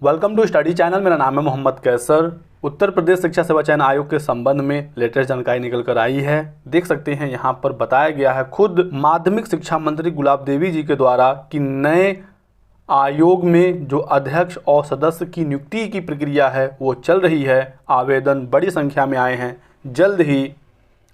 Welcome to study channel. मेरा नाम है मोहम्मद कैसर। उत्तर प्रदेश शिक्षा सेवा चयन आयोग के संबंध में लेटेस्ट जानकारी निकल कर आई है। देख सकते हैं यहाँ पर बताया गया है खुद माध्यमिक शिक्षा मंत्री गुलाब देवी जी के द्वारा कि नए आयोग में जो अध्यक्ष और सदस्य की नियुक्ति की प्रक्रिया है वो चल रही है। आवेदन बड़ी संख्या में आए हैं। जल्द ही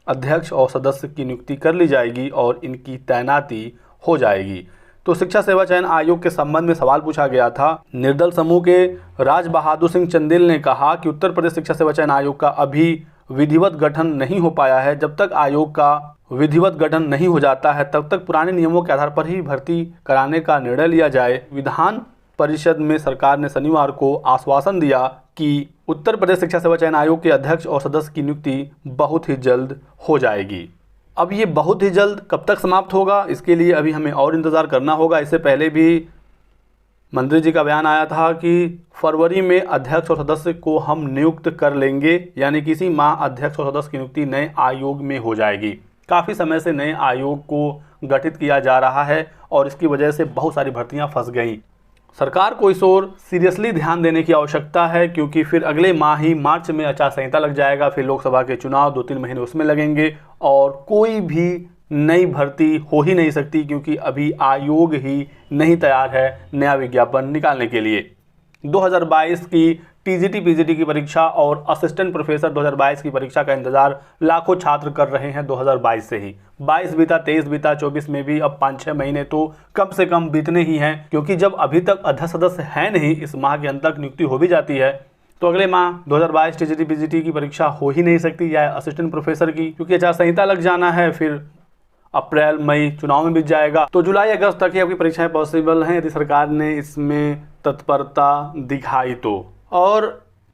अध्यक्ष और सदस्य की नियुक्ति कर ली जाएगी और इनकी तैनाती हो जाएगी। तो शिक्षा सेवा चयन आयोग के संबंध में सवाल पूछा गया था। निर्दल समूह के राज बहादुर सिंह चंदेल ने कहा कि उत्तर प्रदेश शिक्षा सेवा चयन आयोग का अभी विधिवत गठन नहीं हो पाया है। जब तक आयोग का विधिवत गठन नहीं हो जाता है तब तक पुराने नियमों के आधार पर ही भर्ती कराने का निर्णय लिया जाए। विधान परिषद में सरकार ने शनिवार को आश्वासन दिया कि उत्तर प्रदेश शिक्षा सेवा चयन आयोग के अध्यक्ष और सदस्य की नियुक्ति बहुत ही जल्द हो जाएगी। अब ये बहुत ही जल्द कब तक समाप्त होगा, इसके लिए अभी हमें और इंतज़ार करना होगा। इससे पहले भी मंत्री जी का बयान आया था कि फरवरी में अध्यक्ष और सदस्य को हम नियुक्त कर लेंगे, यानी कि इसी माह अध्यक्ष और सदस्य की नियुक्ति नए आयोग में हो जाएगी। काफ़ी समय से नए आयोग को गठित किया जा रहा है और इसकी वजह से बहुत सारी भर्तियां फंस गईं। सरकार को इस ओर सीरियसली ध्यान देने की आवश्यकता है, क्योंकि फिर अगले माह ही मार्च में आचार संहिता लग जाएगा। फिर लोकसभा के चुनाव 2-3 महीने उसमें लगेंगे और कोई भी नई भर्ती हो ही नहीं सकती, क्योंकि अभी आयोग ही नहीं तैयार है नया विज्ञापन निकालने के लिए। 2022 की टीजीटी पीजीटी की परीक्षा और असिस्टेंट प्रोफेसर 2022 की परीक्षा का इंतजार लाखों छात्र कर रहे हैं 2022 से ही। 22 बीता, 23 बीता, 24 में भी अब 5-6 महीने तो कम से कम बीतने ही हैं, क्योंकि जब अभी तक अध्यक्ष सदस्य है नहीं, इस माह के अंत तक नियुक्ति हो भी जाती है तो अगले माह 2022 टीजीटी पीजीटी की परीक्षा हो ही नहीं सकती, या असिस्टेंट प्रोफेसर की, क्योंकि आचार संहिता लग जाना है। फिर अप्रैल मई चुनाव में बीत जाएगा, तो जुलाई अगस्त तक ही आपकी परीक्षाएं पॉसिबल हैं यदि सरकार ने इसमें तत्परता दिखाई तो। और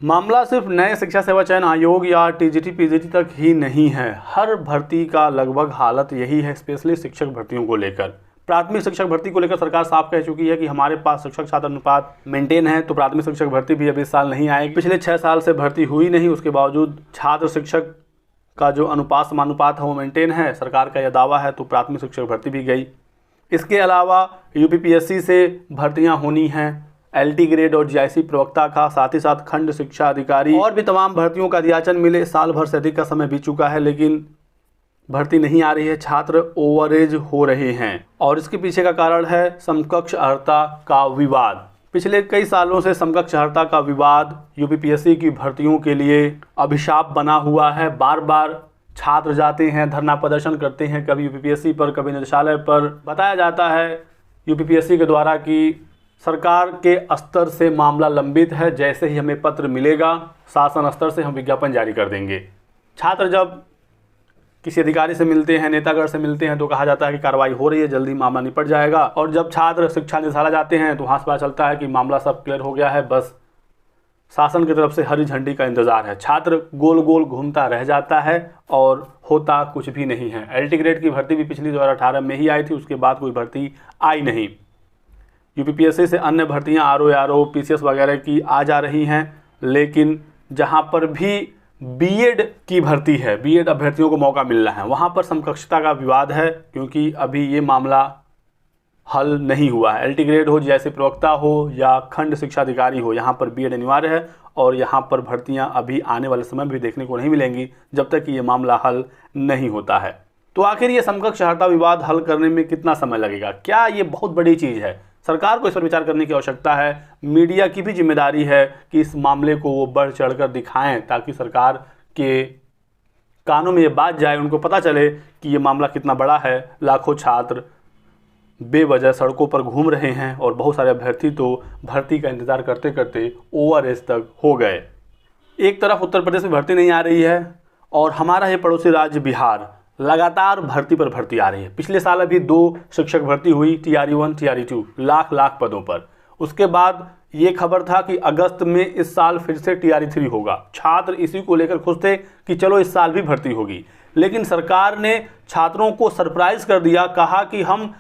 मामला सिर्फ नए शिक्षा सेवा चयन आयोग या टीजीटी पीजीटी तक ही नहीं है, हर भर्ती का लगभग हालत यही है, स्पेशली शिक्षक भर्तियों को लेकर। प्राथमिक शिक्षक भर्ती को लेकर सरकार साफ कह चुकी है कि हमारे पास शिक्षक छात्र अनुपात मेंटेन है, तो प्राथमिक शिक्षक भर्ती भी अभी इस साल नहीं आएगी। पिछले 6 साल से भर्ती हुई नहीं, उसके बावजूद छात्र शिक्षक का जो अनुपात समानुपात है वो मेंटेन है, सरकार का यह दावा है, तो प्राथमिक शिक्षक भर्ती भी गई। इसके अलावा यूपीपीएससी से भर्तियां होनी हैं, एलटी ग्रेड और जीआईसी प्रवक्ता का, साथ ही साथ खंड शिक्षा अधिकारी और भी तमाम भर्तियों का दियाचन मिले। साल भर से अधिक का समय बीत चुका है लेकिन भर्ती नहीं आ रही है, छात्र ओवरेज हो रहे हैं और इसके पीछे का कारण है समकक्ष अर्हता का विवाद। पिछले कई सालों से समकक्ष अर्हता का विवाद यूपीपीएससी की भर्तियों के लिए अभिशाप बना हुआ है। बार बार छात्र जाते हैं, धरना प्रदर्शन करते हैं, कभी यूपीपीएससी पर, कभी निदेशालय पर। बताया जाता है यूपीपीएससी के द्वारा कि सरकार के स्तर से मामला लंबित है, जैसे ही हमें पत्र मिलेगा शासन स्तर से हम विज्ञापन जारी कर देंगे। छात्र जब किसी अधिकारी से मिलते हैं, नेतागढ़ से मिलते हैं, तो कहा जाता है कि कार्रवाई हो रही है, जल्दी मामला निपट जाएगा। और जब छात्र शिक्षा निदेशालय जाते हैं तो वहाँ से पता चलता है कि मामला सब क्लियर हो गया है, बस शासन की तरफ से हरी झंडी का इंतजार है। छात्र गोल गोल घूमता रह जाता है और होता कुछ भी नहीं है। एलटी ग्रेड की भर्ती भी पिछली 2018 में ही आई थी, उसके बाद कोई भर्ती आई नहीं। यूपीपीएससी से अन्य भर्तियां आरओ, पीसीएस वगैरह की आ जा रही हैं, लेकिन जहां पर भी बीएड की भर्ती है, बीएड अभ्यर्थियों को मौका मिल रहा है, वहां पर समकक्षता का विवाद है, क्योंकि अभी ये मामला हल नहीं हुआ है। एलटी ग्रेड हो, जैसे प्रवक्ता हो या खंड शिक्षा अधिकारी हो, यहाँ पर बीएड अनिवार्य है और यहाँ पर भर्तियाँ अभी आने वाले समय में भी देखने को नहीं मिलेंगी जब तक कि ये मामला हल नहीं होता है। तो आखिर ये समकक्ष अर्हता विवाद हल करने में कितना समय लगेगा? क्या ये बहुत बड़ी चीज़ है? सरकार को इस पर विचार करने की आवश्यकता है। मीडिया की भी जिम्मेदारी है कि इस मामले को वो बढ़ चढ़कर दिखाएं, ताकि सरकार के कानों में ये बात जाए, उनको पता चले कि ये मामला कितना बड़ा है। लाखों छात्र बेवजह सड़कों पर घूम रहे हैं और बहुत सारे अभ्यर्थी तो भर्ती का इंतज़ार करते करते ओवरएज तक हो गए। एक तरफ उत्तर प्रदेश में भर्ती नहीं आ रही है और हमारा ये पड़ोसी राज्य बिहार लगातार भर्ती पर भर्ती आ रही है। पिछले साल अभी 2 शिक्षक भर्ती हुई, TRE1 TRE2, लाख पदों पर। उसके बाद ये खबर था कि अगस्त में इस साल फिर से TRE3 होगा। छात्र इसी को लेकर खुश थे कि चलो इस साल भी भर्ती होगी, लेकिन सरकार ने छात्रों को सरप्राइज कर दिया। कहा कि हम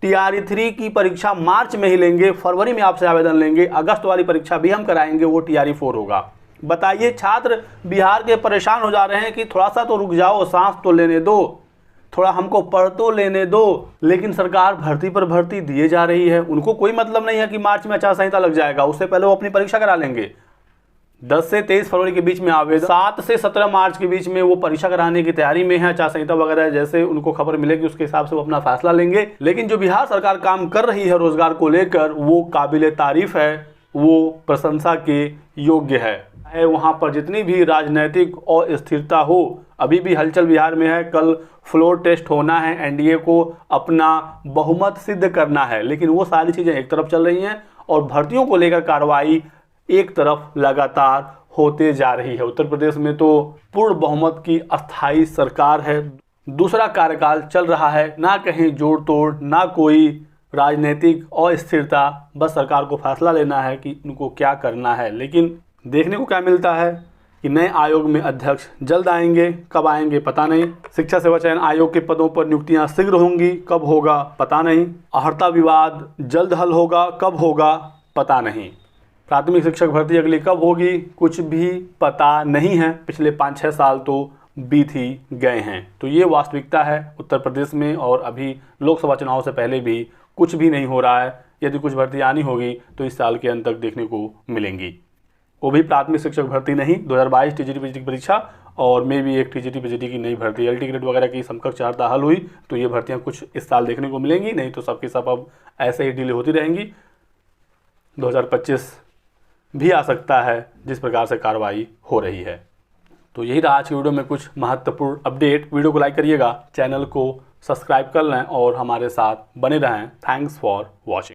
TRE3 की परीक्षा मार्च में ही लेंगे, फरवरी में आपसे आवेदन लेंगे, अगस्त वाली परीक्षा भी हम कराएंगे, वो TRE4 होगा। बताइए, छात्र बिहार के परेशान हो जा रहे हैं कि थोड़ा सा तो रुक जाओ, सांस तो लेने दो। थोड़ा हमको पढ़ तो लेने दो। लेकिन सरकार भर्ती पर भर्ती दिए जा रही है, उनको कोई मतलब नहीं है कि मार्च में आचार संहिता लग जाएगा, उससे पहले वो अपनी परीक्षा करा लेंगे। 10 से 23 फरवरी के बीच में आवेदन, 7 से 17 मार्च के बीच में वो परीक्षा कराने की तैयारी में है। आचार संहिता वगैरह जैसे उनको खबर मिलेगी उसके हिसाब से वो अपना फैसला लेंगे। लेकिन जो बिहार सरकार काम कर रही है रोजगार को लेकर, वो काबिले तारीफ है, वो प्रशंसा के योग्य है। वहाँ पर जितनी भी राजनीतिक अस्थिरता हो, अभी भी हलचल बिहार में है। कल फ्लोर टेस्ट होना है, एनडीए को अपना बहुमत सिद्ध करना है, लेकिन वो सारी चीज़ें एक तरफ चल रही हैं और भर्तियों को लेकर कार्रवाई एक तरफ लगातार होते जा रही है। उत्तर प्रदेश में तो पूर्ण बहुमत की अस्थाई सरकार है, दूसरा कार्यकाल चल रहा है, ना कहीं जोड़ तोड़, ना कोई राजनीतिक अस्थिरता, बस सरकार को फैसला लेना है कि उनको क्या करना है। लेकिन देखने को क्या मिलता है कि नए आयोग में अध्यक्ष जल्द आएंगे, कब आएंगे पता नहीं। शिक्षा सेवा चयन आयोग के पदों पर नियुक्तियां शीघ्र होंगी, कब होगा पता नहीं। अहर्ता विवाद जल्द हल होगा, कब होगा पता नहीं। प्राथमिक शिक्षक भर्ती अगली कब होगी, कुछ भी पता नहीं है। पिछले 5-6 साल तो बीत ही गए हैं। तो ये वास्तविकता है उत्तर प्रदेश में, और अभी लोकसभा चुनाव से पहले भी कुछ भी नहीं हो रहा है। यदि कुछ भर्ती आनी होगी तो इस साल के अंत तक देखने को मिलेंगी, वो भी प्राथमिक शिक्षक भर्ती नहीं। 2022 टीजीटी पीजीटी की परीक्षा और मे भी एक टीजीटी पीजीटी की नई भर्ती, एलटी ग्रेड वगैरह की समकक्ष हड़ताल हल हुई तो ये भर्तियां कुछ इस साल देखने को मिलेंगी, नहीं तो सबकी सब अब ऐसे ही डिले होती रहेंगी। 2025 भी आ सकता है जिस प्रकार से कार्रवाई हो रही है। तो यही रहा आज की वीडियो में कुछ महत्वपूर्ण अपडेट। वीडियो को लाइक करिएगा, चैनल को सब्सक्राइब कर लें और हमारे साथ बने रहें। Thanks for watching.